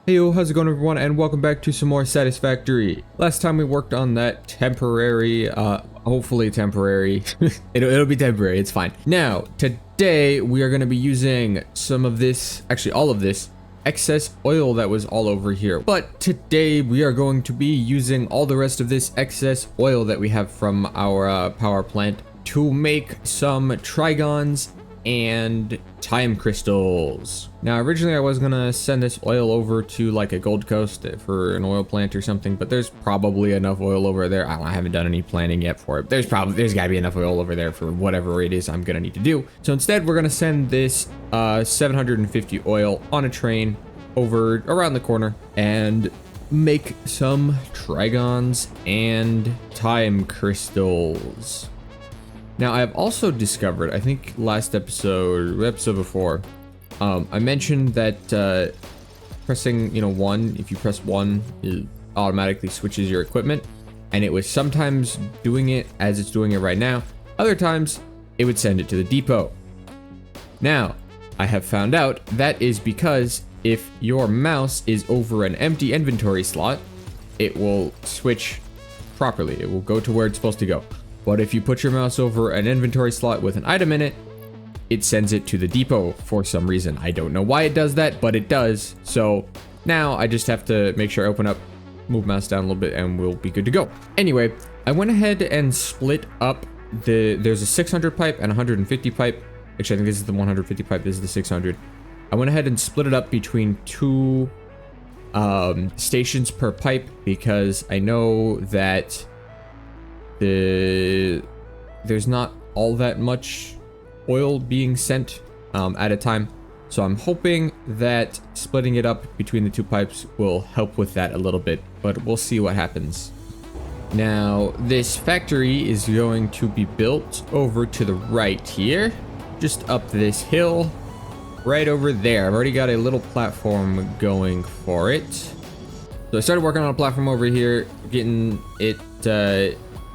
Heyo, how's it going everyone, and welcome back to some more Satisfactory. Last time we worked on that temporary, hopefully temporary, it'll be temporary, it's fine. Now, today we are going to be using some of this, actually all of this, excess oil that was all over here. But today we are going to be using all the rest of this excess oil that we have from our power plant to make some Trigons and time crystals. Now originally I was gonna send this oil over to like a Gold Coast for an oil plant or something, but there's probably enough oil over there. I haven't done any planning yet for it. There's gotta be enough oil over there for whatever it is I'm gonna need to do. So instead we're gonna send this 750 oil on a train over around the corner and make some Trigons and time crystals. Now, I've also discovered, I think last episode, or episode before, I mentioned that pressing, one, if you press 1, it automatically switches your equipment. And it was sometimes doing it as it's doing it right now. Other times, it would send it to the depot. Now, I have found out that is because if your mouse is over an empty inventory slot, it will switch properly. It will go to where it's supposed to go. But if you put your mouse over an inventory slot with an item in it, it sends it to the depot for some reason. I don't know why it does that, but it does. So now I just have to make sure I open up, move mouse down a little bit, and we'll be good to go. Anyway, I went ahead and split up there's a 600 pipe and 150 pipe. Actually, I think this is the 150 pipe, this is the 600. I went ahead and split it up between two stations per pipe because I know that there's not all that much oil being sent at a time, so I'm hoping that splitting it up between the two pipes will help with that a little bit, but we'll see what happens. Now this factory is going to be built over to the right here, just up this hill right over there. I've already got a little platform going for it, so I started working on a platform over here, getting it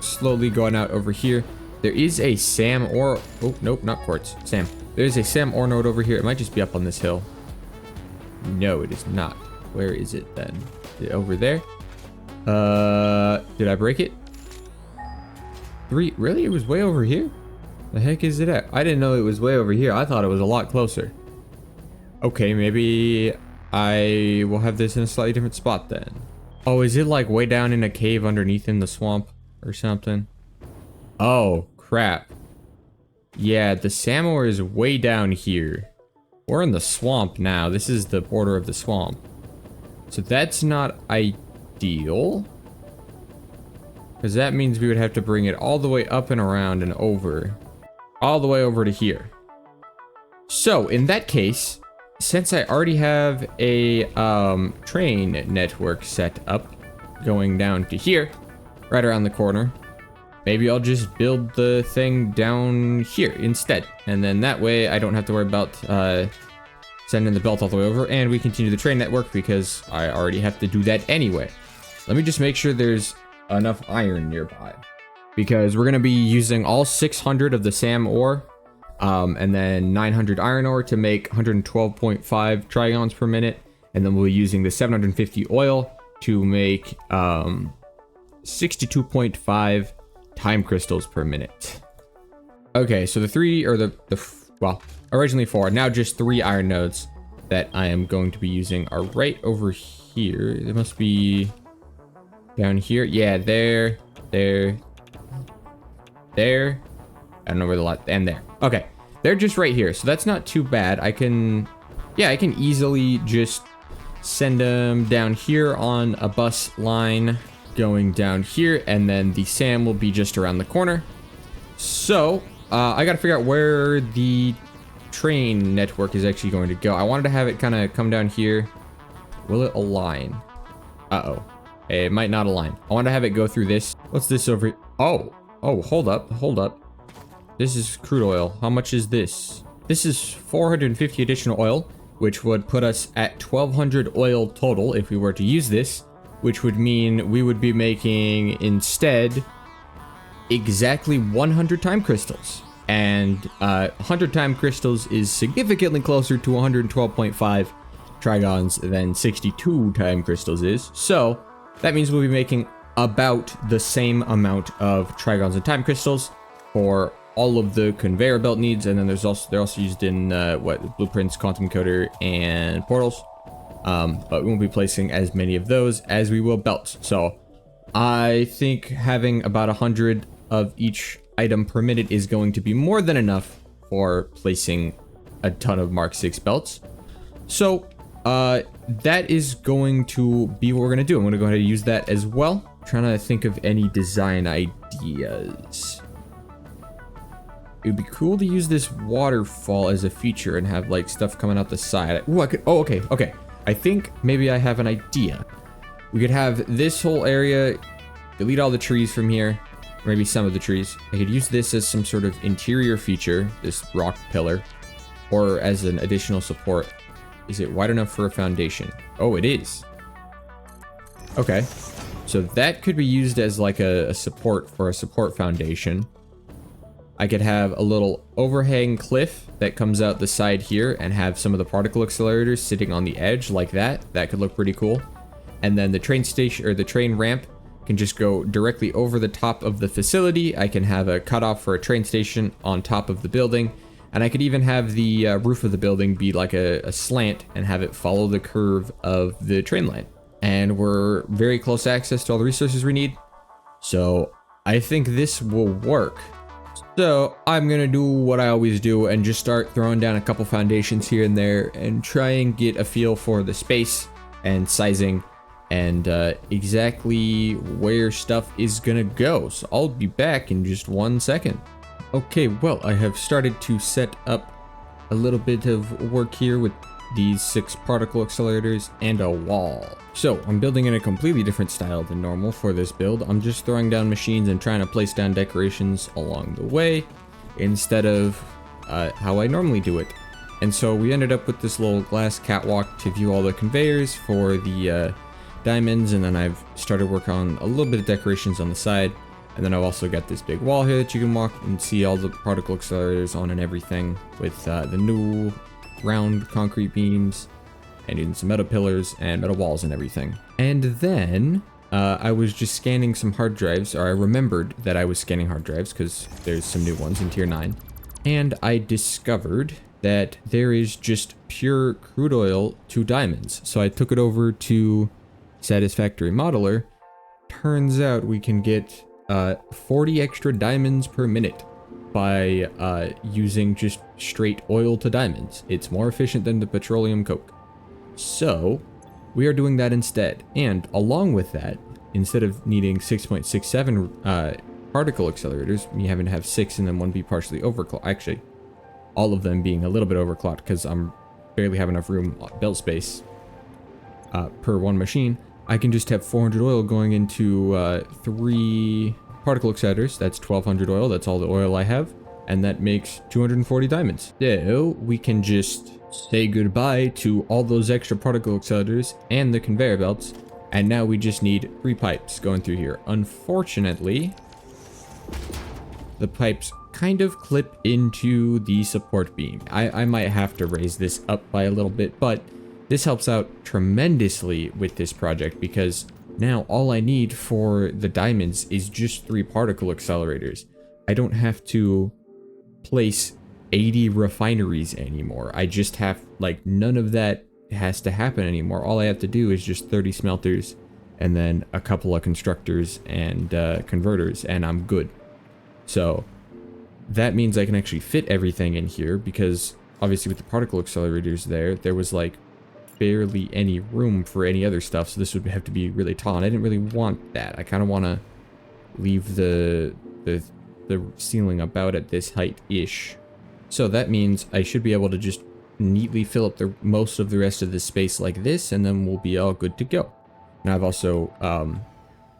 slowly going out over here. There is a SAM ore, oh nope, not quartz, SAM. There's a SAM ore node over here. It might just be up on this hill. No, it is not. Where is it then? Is it over there? Did I break it? Really? It was way over here? The heck is it at? I didn't know it was way over here. I thought it was a lot closer. Okay, maybe I will have this in a slightly different spot then. Oh, is it like way down in a cave underneath in the swamp or something? Oh crap. Yeah, the SAM ore is way down here. We're in the swamp now. This is the border of the swamp, so that's not ideal, because that means we would have to bring it all the way up and around and over, all the way over to here. So in that case, since I already have a train network set up going down to here, right around the corner, maybe I'll just build the thing down here instead. And then that way I don't have to worry about sending the belt all the way over, and we continue the train network because I already have to do that anyway. Let me just make sure there's enough iron nearby, because we're going to be using all 600 of the SAM ore, and then 900 iron ore to make 112.5 Trigons per minute. And then we'll be using the 750 oil to make 62.5 time crystals per minute. Okay, so the three, or well, originally 4, now just 3 iron nodes that I am going to be using are right over here. They must be down here. Yeah, there. I don't know where the lot, and there. Okay, they're just right here, so that's not too bad. I can easily just send them down here on a bus line going down here, and then the SAM will be just around the corner. So I gotta figure out where the train network is actually going to go. I wanted to have it kind of come down here. Will it align? It might not align. I want to have it go through this. What's this over here? Oh, hold up. This is crude oil. How much is this? This is 450 additional oil, which would put us at 1200 oil total if we were to use this, which would mean we would be making instead exactly 100 time crystals. And 100 time crystals is significantly closer to 112.5 Trigons than 62 time crystals is. So that means we'll be making about the same amount of Trigons and time crystals for all of the conveyor belt needs. And then they're also used in blueprints, quantum encoder, and portals. But we won't be placing as many of those as we will belts. So I think having about 100 of each item per minute is going to be more than enough for placing a ton of Mark 6 belts. So that is going to be what we're going to do. I'm going to go ahead and use that as well. I'm trying to think of any design ideas. It would be cool to use this waterfall as a feature and have like stuff coming out the side. Ooh, I could, oh, okay. I think maybe I have an idea. We could have this whole area, delete all the trees from here, or maybe some of the trees. I could use this as some sort of interior feature, this rock pillar, or as an additional support. Is it wide enough for a foundation? Oh, it is. Okay, so that could be used as like a support for a support foundation. I could have a little overhang cliff that comes out the side here and have some of the particle accelerators sitting on the edge like that. That could look pretty cool. And then the train station or the train ramp can just go directly over the top of the facility. I can have a cutoff for a train station on top of the building. And I could even have the roof of the building be like a slant and have it follow the curve of the train line. And we're very close access to all the resources we need. So I think this will work. So I'm gonna do what I always do and just start throwing down a couple foundations here and there and try and get a feel for the space and sizing and exactly where stuff is gonna go. So I'll be back in just 1 second. Okay, well, I have started to set up a little bit of work here with these 6 particle accelerators and a wall. So I'm building in a completely different style than normal for this build. I'm just throwing down machines and trying to place down decorations along the way instead of how I normally do it. And so we ended up with this little glass catwalk to view all the conveyors for the diamonds, and then I've started work on a little bit of decorations on the side. And then I've also got this big wall here that you can walk and see all the particle accelerators on and everything with the new round concrete beams and even some metal pillars and metal walls and everything. And then I was just scanning some hard drives, or I remembered that I was scanning hard drives because there's some new ones in tier 9. And I discovered that there is just pure crude oil to diamonds. So I took it over to Satisfactory Modeler. Turns out we can get 40 extra diamonds per minute by using just straight oil to diamonds. It's more efficient than the petroleum coke. So we are doing that instead. And along with that, instead of needing 6.67 particle accelerators, we happen to have 6 and then one be partially overclocked. Actually, all of them being a little bit overclocked because I'm barely have enough room belt space per one machine. I can just have 400 oil going into 3 particle accelerators. That's 1200 oil. That's all the oil I have. And that makes 240 diamonds. So we can just say goodbye to all those extra particle accelerators and the conveyor belts. And now we just need 3 pipes going through here. Unfortunately, the pipes kind of clip into the support beam. I might have to raise this up by a little bit, but this helps out tremendously with this project because now all I need for the diamonds is just 3 particle accelerators. I don't have to place 80 refineries anymore. I just have, like, none of that has to happen anymore. All I have to do is just 30 smelters and then a couple of constructors and converters, and I'm good. So that means I can actually fit everything in here because obviously with the particle accelerators there was like barely any room for any other stuff, so this would have to be really tall, and I didn't really want that. I kind of want to leave the ceiling about at this height-ish. So that means I should be able to just neatly fill up most of the rest of the space like this, and then we'll be all good to go. Now I've also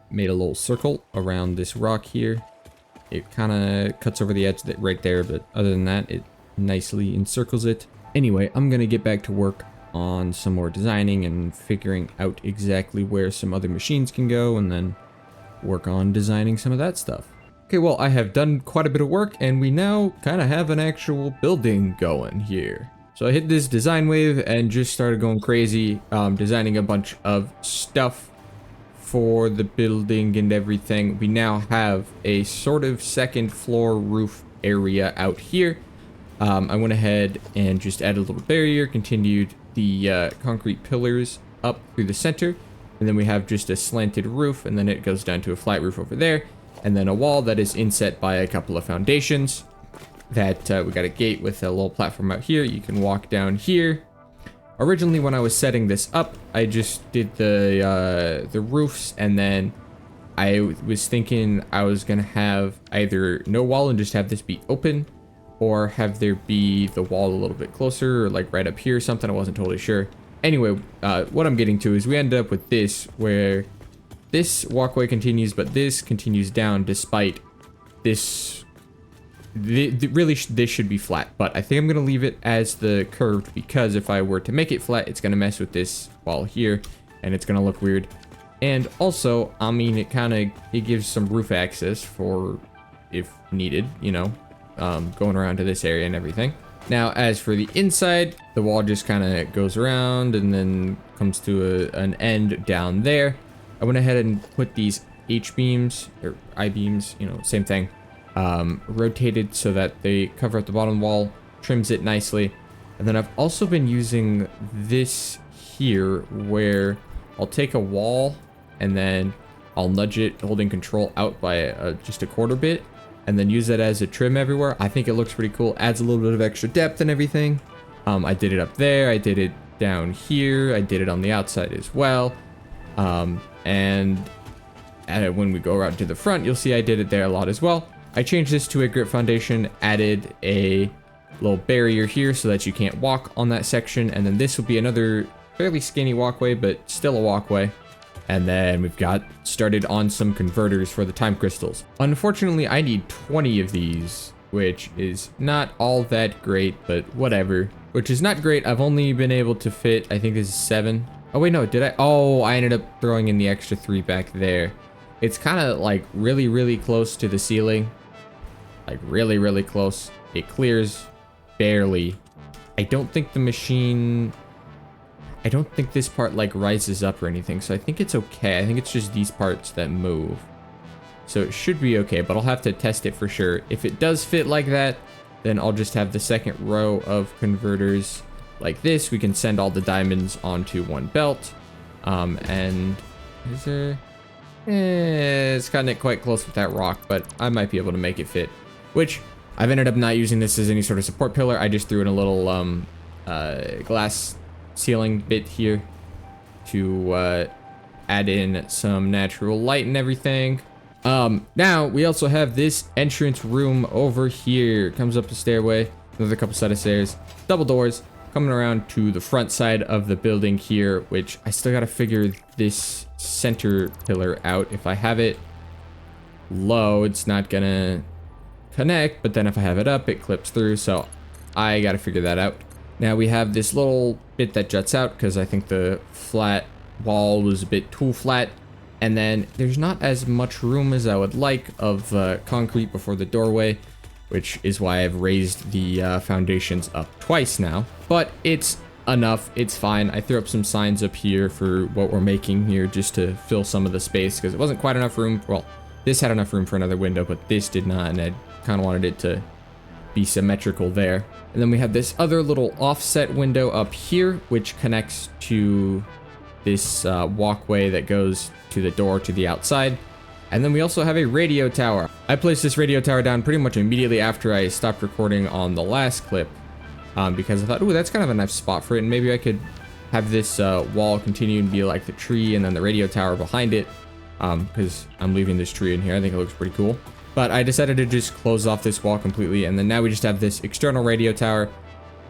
made a little circle around this rock here. It kind of cuts over the edge right there, but other than that, it nicely encircles it. Anyway, I'm going to get back to work on some more designing and figuring out exactly where some other machines can go, and then work on designing some of that stuff. Okay, well, I have done quite a bit of work, and we now kind of have an actual building going here. So I hit this design wave and just started going crazy, designing a bunch of stuff for the building and everything. We now have a sort of second floor roof area out here. I went ahead and just added a little barrier, continued the concrete pillars up through the center, and then we have just a slanted roof, and then it goes down to a flat roof over there, and then a wall that is inset by a couple of foundations. That we got a gate with a little platform out here. You can walk down here. Originally, when I was setting this up, I just did the roofs, and then I was thinking I was gonna have either no wall and just have this be open, or have there be the wall a little bit closer, or like right up here or something. I wasn't totally sure. Anyway, what I'm getting to is we end up with this, where this walkway continues, but this continues down despite this. Really, this should be flat, but I think I'm going to leave it as the curved, because if I were to make it flat, it's going to mess with this wall here, and it's going to look weird. And also, I mean, it gives some roof access for, if needed, you know, going around to this area and everything. Now, as for the inside, the wall just kind of goes around and then comes to an end down there. I went ahead and put these H-beams, or I-beams, you know, same thing. Rotated so that they cover up the bottom wall, trims it nicely. And then I've also been using this here, where I'll take a wall and then I'll nudge it, holding control out by just a quarter bit, and then use that as a trim everywhere. I think it looks pretty cool, adds a little bit of extra depth and everything. I did it up there, I did it down here, I did it on the outside as well. And when we go around to the front, you'll see I did it there a lot as well. I changed this to a grit foundation, added a little barrier here so that you can't walk on that section, and then this will be another fairly skinny walkway, but still a walkway. And then we've got started on some converters for the time crystals. Unfortunately, I need 20 of these, which is not all that great, but whatever. Which is not great. I've only been able to fit, I think this is 7. Oh wait, no, did I? Oh, I ended up throwing in the extra 3 back there. It's kind of like really, really close to the ceiling. Like really, really close. It clears barely. I don't think the machine... I don't think this part like rises up or anything, so I think it's okay. I think it's just these parts that move. So it should be okay, but I'll have to test it for sure. If it does fit like that, then I'll just have the second row of converters like this. We can send all the diamonds onto one belt. And is there... it's kind of quite close with that rock, but I might be able to make it fit. Which, I've ended up not using this as any sort of support pillar. I just threw in a little glass ceiling bit here to add in some natural light and everything. Now, we also have this entrance room over here. Comes up the stairway, another couple set of stairs, double doors, coming around to the front side of the building here, which I still gotta figure this center pillar out. If I have it low, it's not gonna connect, but then if I have it up, it clips through, so I gotta figure that out. Now we have this little bit that juts out because I think the flat wall was a bit too flat, and then there's not as much room as I would like of concrete before the doorway, which is why I've raised the foundations up twice now, but it's enough, it's fine. I threw up some signs up here for what we're making here just to fill some of the space because it wasn't quite enough room. Well, this had enough room for another window, but this did not, and I kind of wanted it to be symmetrical there. And then we have this other little offset window up here, which connects to this walkway that goes to the door to the outside. And then we also have a radio tower. I placed this radio tower down pretty much immediately after I stopped recording on the last clip, because I thought, ooh, that's kind of a nice spot for it, and maybe I could have this wall continue and be like the tree and then the radio tower behind it, because I'm leaving this tree in here. I think it looks pretty cool. But I decided to just close off this wall completely, and then now we just have this external radio tower,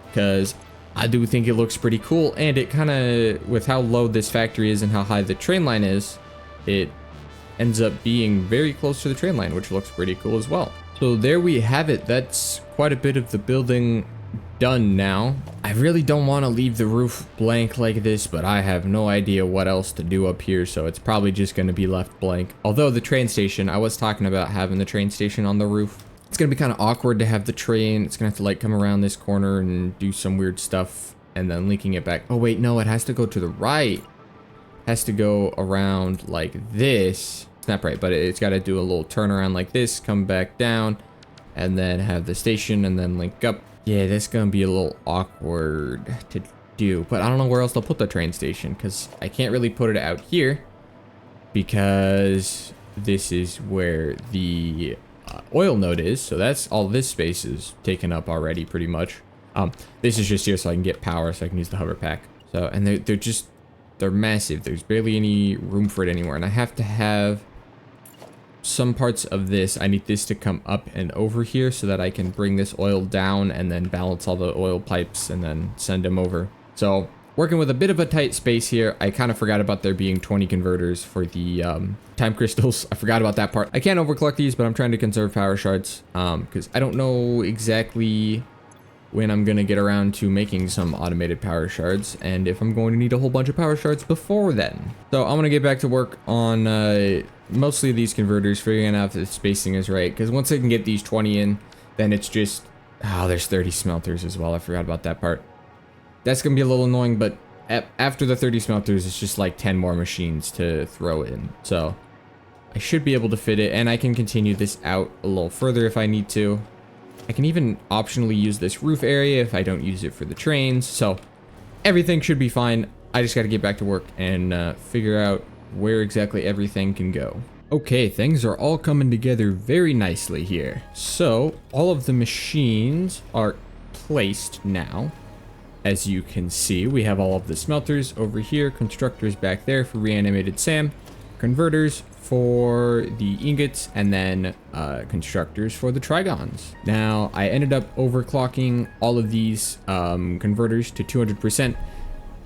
because I do think it looks pretty cool, and it kind of, with how low this factory is and how high the train line is, it ends up being very close to the train line, which looks pretty cool as well. So there we have it. That's quite a bit of the building done now. I really don't want to leave the roof blank like this, but I have no idea what else to do up here, so it's probably just going to be left blank. Although the train station, I was talking about having the train station on the roof. It's gonna be kind of awkward to have the train. It's gonna have to like come around this corner and do some weird stuff and then linking it back. Oh wait, no, it has to go to the right. It has to go around like this. It's not right, but it's got to do a little turnaround like this, come back down, and then have the station and then link up. Yeah, that's gonna be a little awkward to do, but I don't know where else they'll put the train station because I can't really put it out here because this is where the oil node is, so that's all this space is taken up already pretty much. This is just here so I can get power so I can use the hover pack. So, and they're massive. There's barely any room for it anywhere, and I have to have some parts of this. I need this to come up and over here so that I can bring this oil down and then balance all the oil pipes and then send them over. So working with a bit of a tight space here. I kind of forgot about there being 20 converters for the time crystals. I forgot about that part. I can't overclock these, but I'm trying to conserve power shards because I don't know exactly when I'm going to get around to making some automated power shards and if I'm going to need a whole bunch of power shards before then. So I'm going to get back to work on mostly these converters, figuring out if the spacing is right, because once I can get these 20 in, then it's just, oh, there's 30 smelters as well. I forgot about that part. That's going to be a little annoying, but after the 30 smelters, it's just like 10 more machines to throw in. So I should be able to fit it, and I can continue this out a little further if I need to. I can even optionally use this roof area if I don't use it for the trains. So everything should be fine. I just got to get back to work and figure out where exactly everything can go. Okay, things are all coming together very nicely here. So all of the machines are placed now. As you can see, we have all of the smelters over here, constructors back there for reanimated SAM, converters for the ingots, and then constructors for the Trigons. Now, I ended up overclocking all of these converters to 200%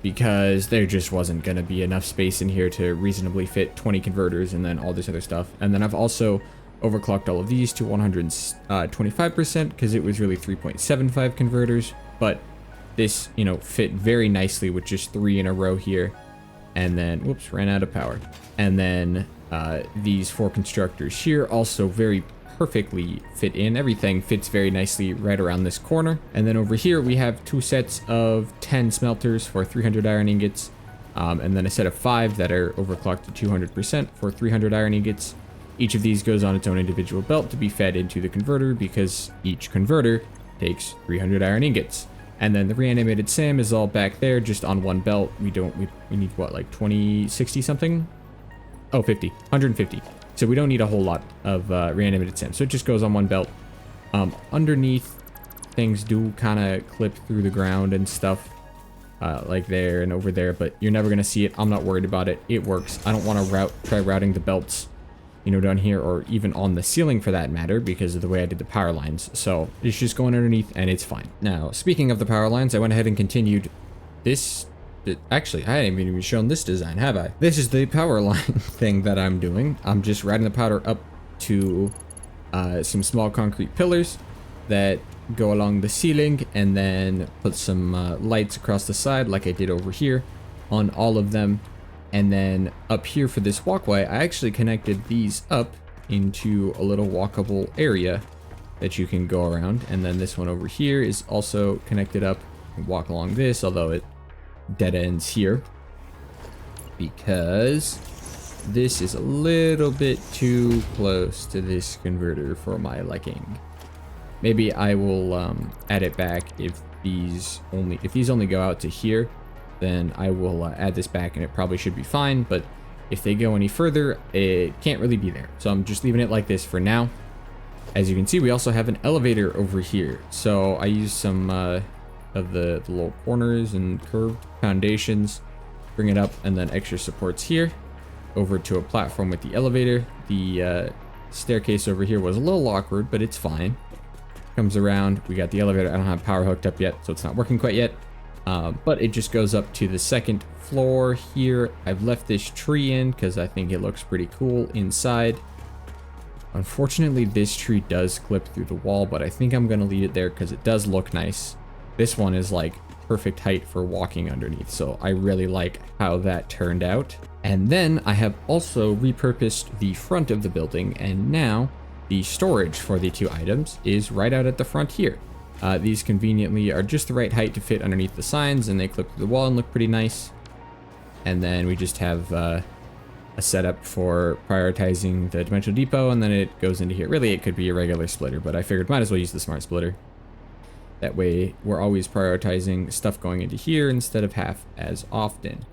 because there just wasn't going to be enough space in here to reasonably fit 20 converters and then all this other stuff. And then I've also overclocked all of these to 125% because it was really 3.75 converters, but this, you know, fit very nicely with just 3 in a row here. And then, whoops, ran out of power. And then these 4 constructors here also very perfectly fit in. Everything fits very nicely right around this corner. And then over here we have 2 sets of 10 smelters for 300 iron ingots. And then a set of 5 that are overclocked to 200% for 300 iron ingots. Each of these goes on its own individual belt to be fed into the converter because each converter takes 300 iron ingots. And then the reanimated SAM is all back there, just on one belt. We need what, like 20, 60 something? Oh, 50, 150. So we don't need a whole lot of reanimated SAM. So it just goes on one belt. Underneath, things do kind of clip through the ground and stuff, like there and over there, but you're never gonna see it. I'm not worried about it. It works. I don't want to try routing the belts, you know, down here or even on the ceiling for that matter because of the way I did the power lines. So it's just going underneath and it's fine. Now, speaking of the power lines, I went ahead and continued this. Actually, I haven't even shown this design, have I? This is the power line thing that I'm doing. I'm just routing the powder up to some small concrete pillars that go along the ceiling and then put some lights across the side like I did over here on all of them. And then up here for this walkway, I actually connected these up into a little walkable area that you can go around. And then this one over here is also connected up. You can walk along this, although it dead ends here because this is a little bit too close to this converter for my liking. Maybe I will add it back if these only go out to here. Then I will add this back and it probably should be fine, but if they go any further, it can't really be there. So I'm just leaving it like this for now. As you can see, we also have an elevator over here. So I used some of the little corners and curved foundations, bring it up, and then extra supports here over to a platform with the elevator. The staircase over here was a little awkward, but it's fine. Comes around, we got the elevator. I don't have power hooked up yet, so it's not working quite yet. But it just goes up to the second floor here. I've left this tree in because I think it looks pretty cool inside. Unfortunately, this tree does clip through the wall, but I think I'm going to leave it there because it does look nice. This one is like perfect height for walking underneath, so I really like how that turned out. And then I have also repurposed the front of the building, and now the storage for the 2 items is right out at the front here. These conveniently are just the right height to fit underneath the signs, and they clip to the wall and look pretty nice. And then we just have a setup for prioritizing the dimensional depot, and then it goes into here. Really, it could be a regular splitter, but I figured might as well use the smart splitter. That way, we're always prioritizing stuff going into here instead of half as often.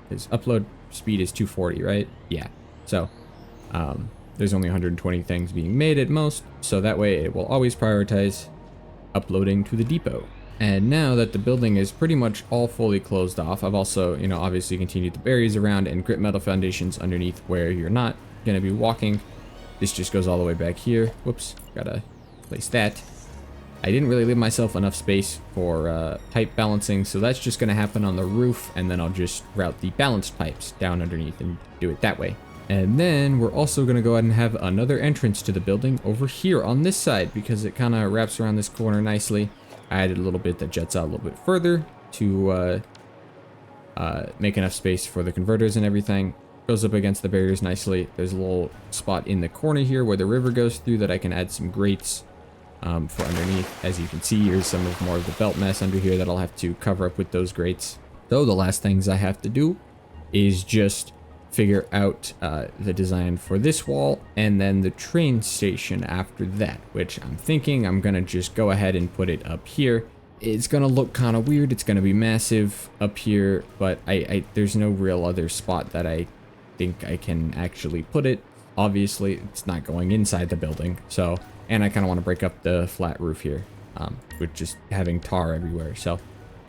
Because upload speed is 240, right? Yeah. So, there's only 120 things being made at most, so that way it will always prioritize uploading to the depot. And now that the building is pretty much all fully closed off, I've also, you know, obviously continued the barriers around and grit metal foundations underneath where you're not going to be walking. This just goes all the way back here. Whoops, gotta place that. I didn't really leave myself enough space for pipe balancing, so that's just going to happen on the roof, and then I'll just route the balanced pipes down underneath and do it that way. And then we're also going to go ahead and have another entrance to the building over here on this side, because it kind of wraps around this corner nicely. I added a little bit that jets out a little bit further to make enough space for the converters and everything. Goes up against the barriers nicely. There's a little spot in the corner here where the river goes through that I can add some grates for underneath. As you can see, here's some of more of the belt mess under here that I'll have to cover up with those grates. So the last things I have to do is just figure out the design for this wall and then the train station after that, which I'm thinking I'm gonna just go ahead and put it up here. It's gonna look kind of weird, it's gonna be massive up here, but there's no real other spot that I think I can actually put it. Obviously it's not going inside the building, so, and I kind of want to break up the flat roof here with just having tar everywhere, so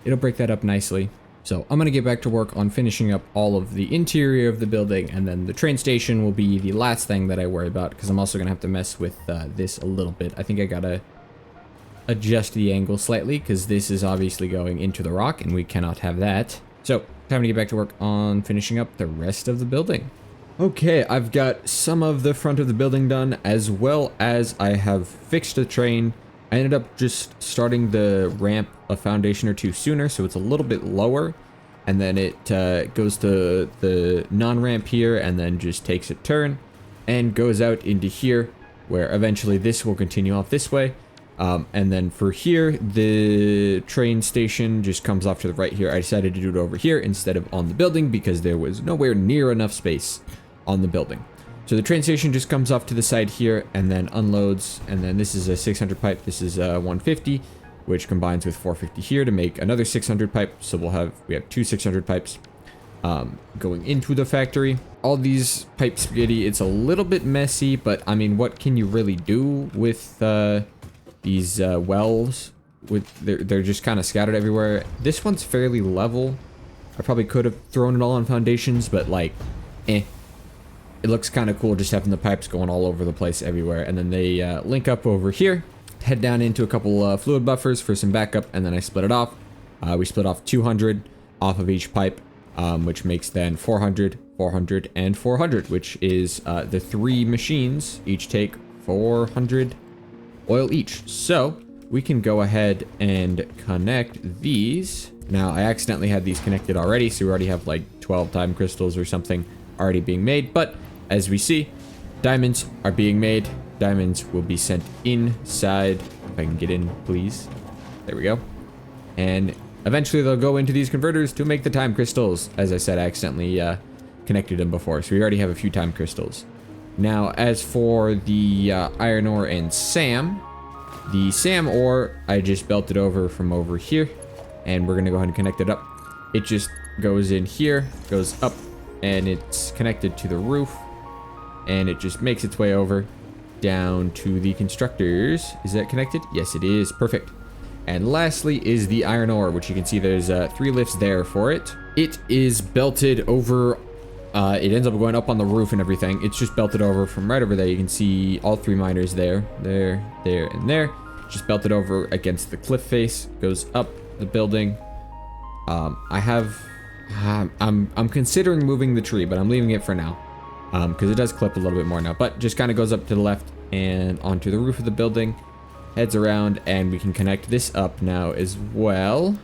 it'll break that up nicely. So I'm going to get back to work on finishing up all of the interior of the building, and then the train station will be the last thing that I worry about, because I'm also going to have to mess with this a little bit. I think I got to adjust the angle slightly, because this is obviously going into the rock, and we cannot have that. So time to get back to work on finishing up the rest of the building. Okay, I've got some of the front of the building done, as well as I have fixed the train. I ended up just starting the ramp a foundation or two sooner, so it's a little bit lower, and then it goes to the non-ramp here and then just takes a turn and goes out into here, where eventually this will continue off this way. And then for here, the train station just comes off to the right here. I decided to do it over here instead of on the building because there was nowhere near enough space on the building. So the train station just comes off to the side here and then unloads, and then this is a 600 pipe, this is a 150, which combines with 450 here to make another 600 pipe. So we have two 600 pipes going into the factory. All these pipe spaghetti, it's a little bit messy, but I mean, what can you really do with these wells? They're just kind of scattered everywhere. This one's fairly level. I probably could have thrown it all on foundations, but like, it looks kind of cool just having the pipes going all over the place everywhere. And then they link up over here, head down into a couple fluid buffers for some backup, and then I split it off. We split off 200 off of each pipe, which makes then 400, 400, and 400, which is the 3 machines each take 400 oil each. So we can go ahead and connect these. Now I accidentally had these connected already, so we already have like 12 time crystals or something already being made, but as we see, diamonds are being made. Diamonds will be sent inside. If I can get in, please. There we go. And eventually they'll go into these converters to make the time crystals. As I said, I accidentally connected them before, so we already have a few time crystals. Now, as for the iron ore and SAM, the SAM ore, I just belted over from over here, and we're gonna go ahead and connect it up. It just goes in here, goes up, and it's connected to the roof, and it just makes its way over down to the constructors. Is that connected? Yes, it is. Perfect. And lastly is the iron ore, which you can see there's 3 lifts there for it. It is belted over. It ends up going up on the roof and everything. It's just belted over from right over there. You can see all 3 miners there, there, and there. Just belted over against the cliff face. Goes up the building. I'm considering moving the tree, but I'm leaving it for now. Because it does clip a little bit more now, but just kind of goes up to the left and onto the roof of the building, heads around, and we can connect this up now as well,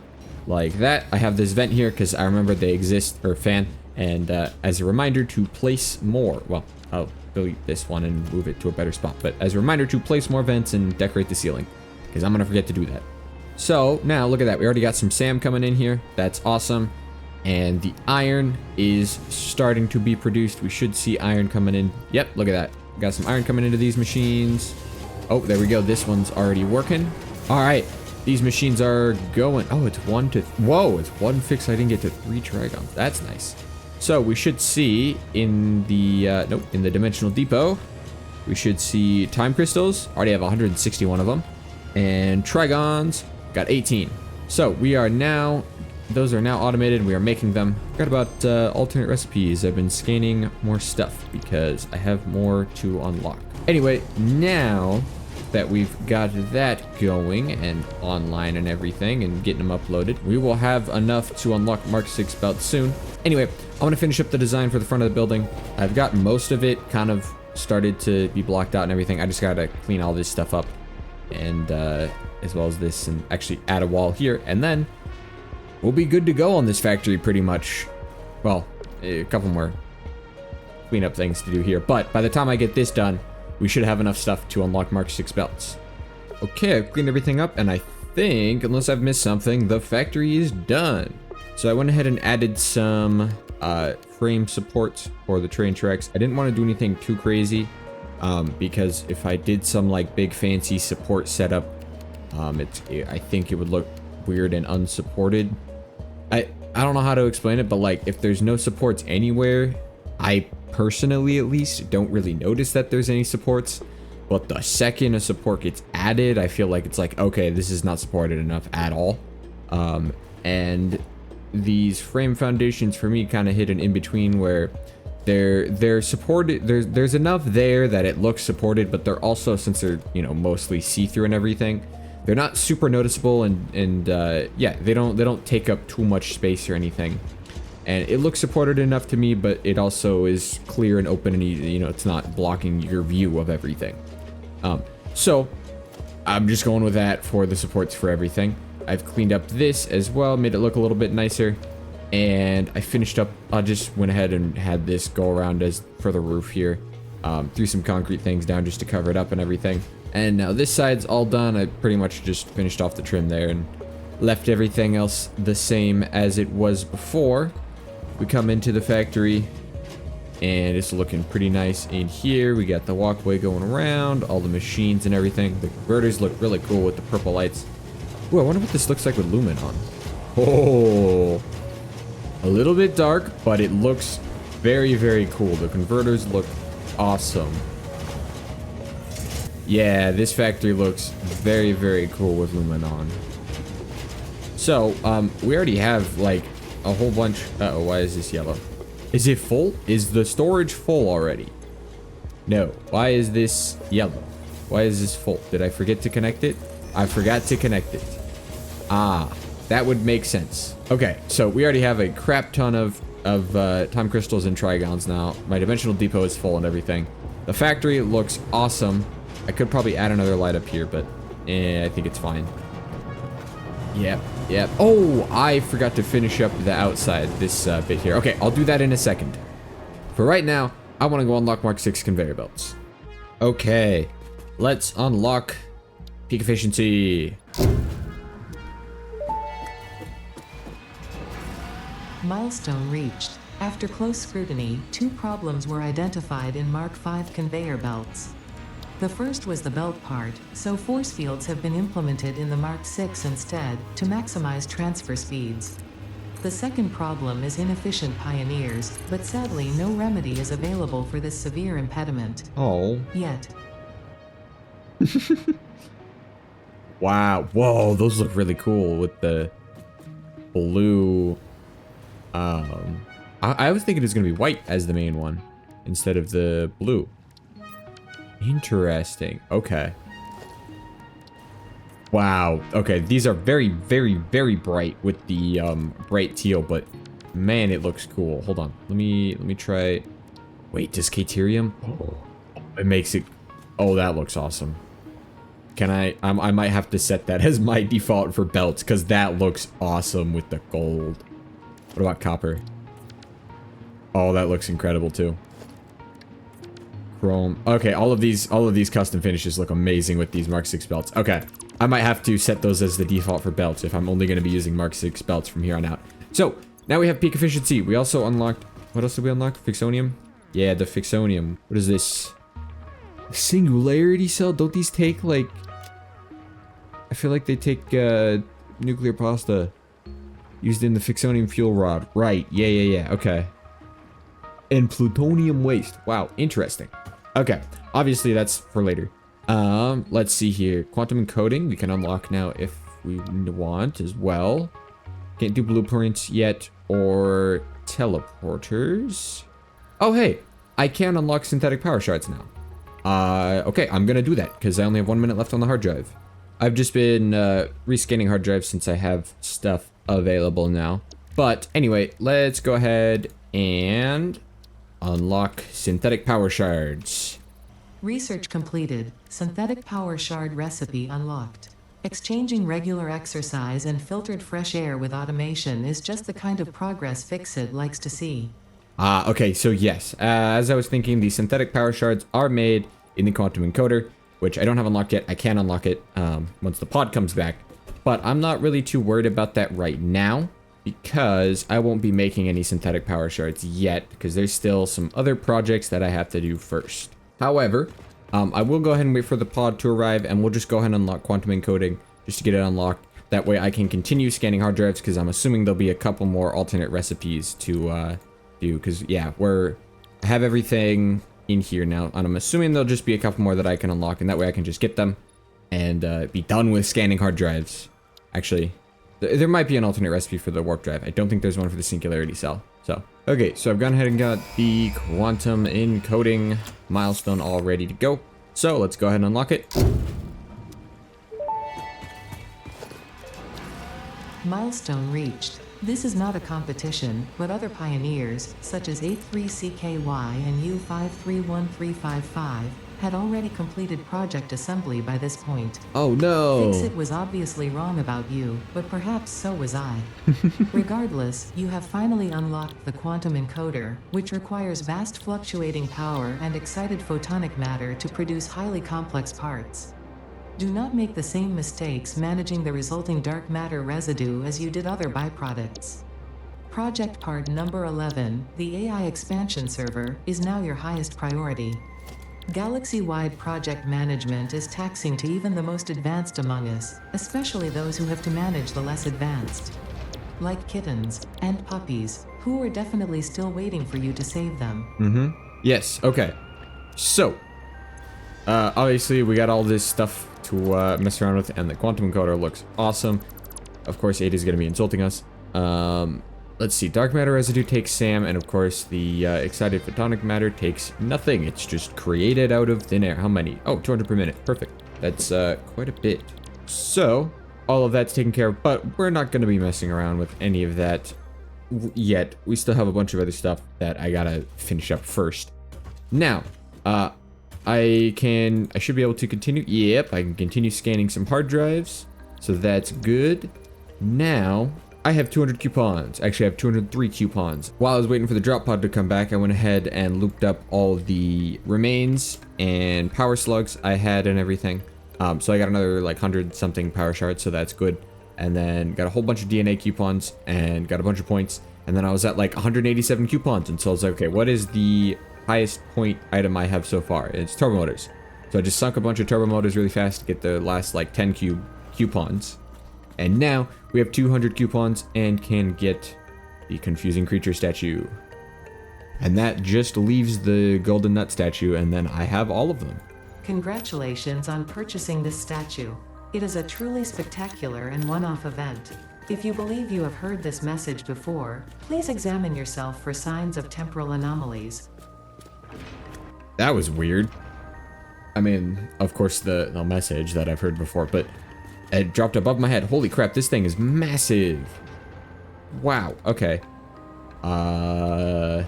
like that. I have this vent here because I remember they exist, or fan, And as a reminder to place more, well, I'll delete this one and move it to a better spot. But as a reminder to place more vents and decorate the ceiling, because I'm gonna forget to do that. So now look at that. We already got some sand coming in here. That's awesome. And the iron is starting to be produced. We should see iron coming in. Yep, look at that. Got some iron coming into these machines. Oh, there we go. This one's already working. All right. These machines are going. Oh, it's one to. Whoa, it's one fix. I didn't get to 3 Trigons. That's nice. So we should see in the in the dimensional depot, we should see time crystals. Already have 161 of them, and Trigons got 18. So we are now. Those are now automated. We are making them. Got about alternate recipes. I've been scanning more stuff because I have more to unlock. Anyway, now that we've got that going and online and everything and getting them uploaded, we will have enough to unlock Mark 6 belts soon. Anyway, I want to finish up the design for the front of the building. I've got most of it kind of started to be blocked out and everything. I just got to clean all this stuff up, and as well as this, and actually add a wall here, and then we'll be good to go on this factory pretty much. Well, a couple more cleanup things to do here, but by the time I get this done, we should have enough stuff to unlock Mark 6 belts. Okay, I've cleaned everything up, and I think, unless I've missed something, the factory is done. So I went ahead and added some frame supports for the train tracks. I didn't want to do anything too crazy, because if I did some like big fancy support setup, I think it would look weird and unsupported. I don't know how to explain it, but like if there's no supports anywhere, I personally at least don't really notice that there's any supports. But the second a support gets added, I feel like it's like, okay, this is not supported enough at all. And these frame foundations for me kind of hit an in-between where they're supported. There's enough there that it looks supported, but they're also, since they're, you know, mostly see-through and everything, they're not super noticeable, and yeah, they don't take up too much space or anything. And it looks supported enough to me, but it also is clear and open, and you know, it's not blocking your view of everything. So I'm just going with that for the supports for everything. I've cleaned up this as well, made it look a little bit nicer, and I finished up. I just went ahead and had this go around as for the roof here. Threw some concrete things down just to cover it up and everything. And now this side's all done. I pretty much just finished off the trim there and left everything else the same as it was before. We come into the factory, and it's looking pretty nice in here. We got the walkway going around, all the machines and everything. The converters look really cool with the purple lights. Ooh, I wonder what this looks like with lumen on. Oh, a little bit dark, but it looks very, very cool. The converters look awesome. Yeah, this factory looks very, very cool with lumen on. So, we already have like a whole bunch. Uh-oh, why is this yellow? Is it full? Is the storage full already? No. Why is this yellow? Why is this full? Did I forget to connect it? I forgot to connect it. Ah, that would make sense. Okay, so we already have a crap ton of time crystals and Trigons now. My dimensional depot is full and everything. The factory looks awesome. I could probably add another light up here, but I think it's fine. Yep. Oh, I forgot to finish up the outside, this bit here. Okay, I'll do that in a second. For right now, I want to go unlock Mark 6 conveyor belts. Okay, let's unlock peak efficiency. Milestone reached. After close scrutiny, 2 problems were identified in Mark 5 conveyor belts. The first was the belt part, so force fields have been implemented in the Mark 6 instead, to maximize transfer speeds. The second problem is inefficient pioneers, but sadly no remedy is available for this severe impediment. Oh. Yet. Wow. Whoa, those look really cool with the blue. I was thinking it was going to be white as the main one instead of the blue. Interesting. Okay. Wow. Okay, these are very, very, very bright with the bright teal, but man, it looks cool. Hold on. Let me try. Wait, does Caterium? Oh, it makes it. Oh, that looks awesome. Can I might have to set that as my default for belts because that looks awesome with the gold. What about copper? Oh, that looks incredible too. Chrome. Okay, all of these custom finishes look amazing with these Mark 6 belts. Okay, I might have to set those as the default for belts if I'm only going to be using Mark 6 belts from here on out. So, now we have peak efficiency. We also unlocked... What else did we unlock? Fixonium? Yeah, the Fixonium. What is this? Singularity cell? Don't these take, like... I feel like they take, nuclear pasta used in the Fixonium fuel rod. Right. Yeah. Okay. And plutonium waste. Wow. Interesting. Okay. Obviously, that's for later. Let's see here. Quantum encoding. We can unlock now if we want as well. Can't do blueprints yet or teleporters. Oh, hey. I can unlock synthetic power shards now. Okay. I'm gonna do that because I only have 1 minute left on the hard drive. I've just been rescanning hard drives since I have stuff available now. But anyway, let's go ahead and unlock synthetic power shards. Research completed. Synthetic power shard recipe unlocked. Exchanging regular exercise and filtered fresh air with automation is just the kind of progress Ficsite likes to see. Okay, so yes, as I was thinking, the synthetic power shards are made in the quantum encoder, which I don't have unlocked yet. I can unlock it once the pod comes back, but I'm not really too worried about that right now because I won't be making any synthetic power shards yet because there's still some other projects that I have to do first. However, I will go ahead and wait for the pod to arrive and we'll just go ahead and unlock quantum encoding just to get it unlocked. That way I can continue scanning hard drives because I'm assuming there'll be a couple more alternate recipes to do because, yeah, I have everything in here now, and I'm assuming there'll just be a couple more that I can unlock, and that way I can just get them and be done with scanning hard drives. Actually, there might be an alternate recipe for the warp drive. I don't think there's one for the singularity cell. So, okay, so I've gone ahead and got the quantum encoding milestone all ready to go. So let's go ahead and unlock it. Milestone reached. This is not a competition, but other pioneers, such as 83CKY and U531355, had already completed project assembly by this point. Oh no! Ficsite was obviously wrong about you, but perhaps so was I. Regardless, you have finally unlocked the quantum encoder, which requires vast fluctuating power and excited photonic matter to produce highly complex parts. Do not make the same mistakes managing the resulting dark matter residue as you did other byproducts. Project part number 11, the AI expansion server, is now your highest priority. Galaxy-wide project management is taxing to even the most advanced among us, especially those who have to manage the less advanced. Like kittens and puppies, who are definitely still waiting for you to save them. Yes, okay. So, obviously we got all this stuff to mess around with, and the quantum encoder looks awesome. Of course, Ada is going to be insulting us. Let's see, dark matter residue takes Sam, and of course the excited photonic matter takes nothing. It's just created out of thin air. How many? Oh, 200 per minute. Perfect. That's quite a bit. So, all of that's taken care of, but we're not going to be messing around with any of that yet. We still have a bunch of other stuff that I gotta finish up first. Now, I should be able to continue. Yep, I can continue scanning some hard drives. So that's good. Now, I have 200 coupons. Actually, I have 203 coupons. While I was waiting for the drop pod to come back, I went ahead and looped up all the remains and power slugs I had and everything. So I got another like 100 something power shards, so that's good. And then got a whole bunch of DNA coupons and got a bunch of points. And then I was at like 187 coupons. And so I was like, okay, what is the highest point item I have so far? It's turbo motors. So I just sunk a bunch of turbo motors really fast to get the last like 10 coupons. And now we have 200 coupons and can get the confusing creature statue. And that just leaves the golden nut statue, and then I have all of them. Congratulations on purchasing this statue. It is a truly spectacular and one-off event. If you believe you have heard this message before, please examine yourself for signs of temporal anomalies. That was weird. I mean, of course, the message that I've heard before, but it dropped above my head. Holy crap, this thing is massive. Wow, okay. Well,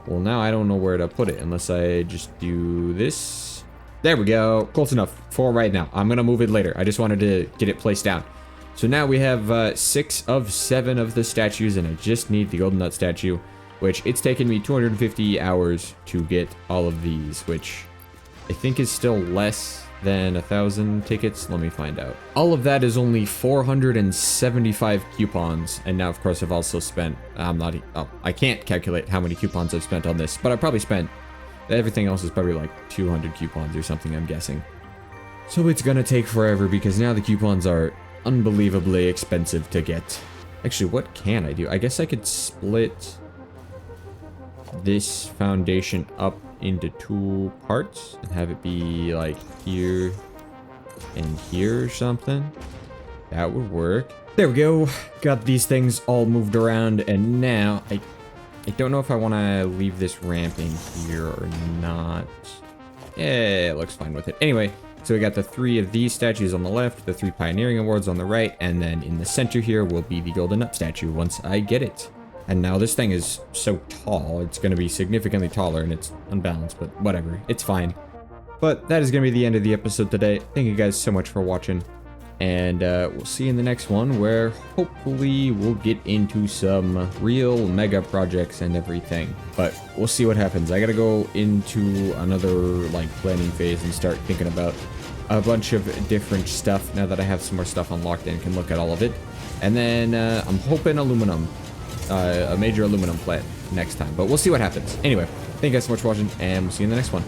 now I don't know where to put it unless I just do this. There we go. Close enough for right now. I'm going to move it later. I just wanted to get it placed down. So now we have 6 of 7 of the statues, and I just need the golden nut statue. which it's taken me 250 hours to get all of these, which I think is still less than 1,000 tickets. Let me find out. All of that is only 475 coupons, and now of course I've also spent, I can't calculate how many coupons I've spent on this, but I probably spent, everything else is probably like 200 coupons or something, I'm guessing. So it's gonna take forever because now the coupons are unbelievably expensive to get. Actually, what can I do? I guess I could split this foundation up into 2 parts and have it be like here and here or something. That would work. There we go. Got these things all moved around, and now I don't know if I want to leave this ramp in here or not. Yeah, it looks fine with it. Anyway, so we got the 3 of these statues on the left, the 3 pioneering awards on the right, and then in the center here will be the golden up statue once I get it. And now this thing is so tall, it's going to be significantly taller, and it's unbalanced, but whatever, it's fine. But that is going to be the end of the episode today. Thank you guys so much for watching, and we'll see you in the next one, where hopefully we'll get into some real mega projects and everything. But we'll see what happens. I got to go into another like planning phase and start thinking about a bunch of different stuff now that I have some more stuff unlocked and can look at all of it. And then I'm hoping aluminum. A major aluminum plant next time, but we'll see what happens. Anyway, thank you guys so much for watching, and we'll see you in the next one.